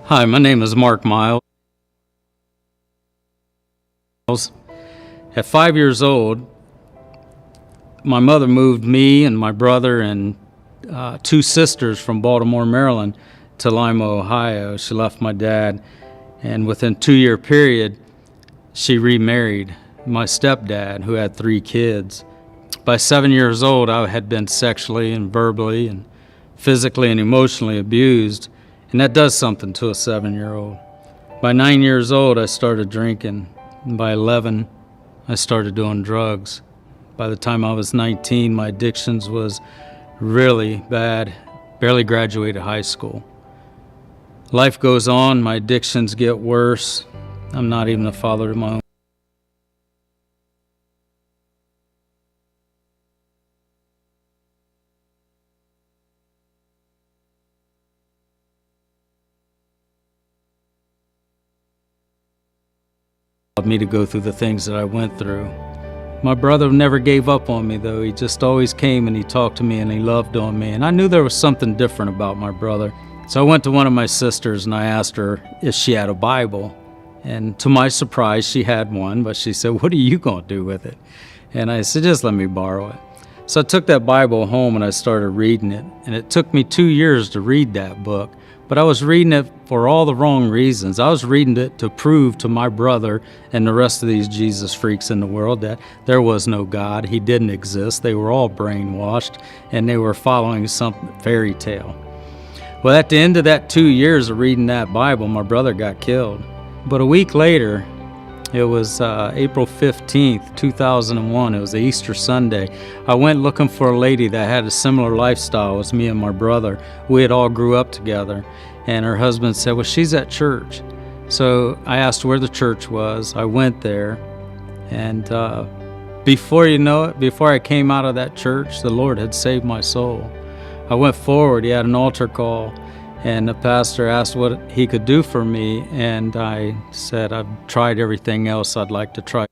Hi, my name is Mark Miles. At 5 years old, my mother moved me and my brother and two sisters from Baltimore, Maryland to Lima, Ohio. She left my dad, and within a 2-year period, she remarried my stepdad, who had 3 kids. By 7 years old, I had been sexually and verbally and physically and emotionally abused, and that does something to a 7-year-old. By 9 years old, I started drinking, and by 11, I started doing drugs. By the time I was 19, my addictions was really bad. Barely graduated high school. Life goes on, my addictions get worse. I'm not even a father to my own. Me to go through the things that I went through. My brother never gave up on me, though. He just always came and he talked to me and he loved on me. And I knew there was something different about my brother. So I went to one of my sisters and I asked her if she had a Bible. And to my surprise, she had one, but she said, "What are you going to do with it?" And I said, "Just let me borrow it." So I took that Bible home and I started reading it. And it took me 2 years to read that book. But I was reading it for all the wrong reasons. I was reading it to prove to my brother and the rest of these Jesus freaks in the world that there was no God. He didn't exist. They were all brainwashed, and they were following some fairy tale. Well, at the end of that 2 years of reading that Bible, my brother got killed. But a week later, it was April 15th, 2001. It was Easter Sunday. I went looking for a lady that had a similar lifestyle as me and my brother. We had all grew up together. And her husband said, "Well, she's at church." So I asked where the church was. I went there. And before you know it, before I came out of that church, the Lord had saved my soul. I went forward. He had an altar call. And the pastor asked what he could do for me, and I said, "I've tried everything else I'd like to try."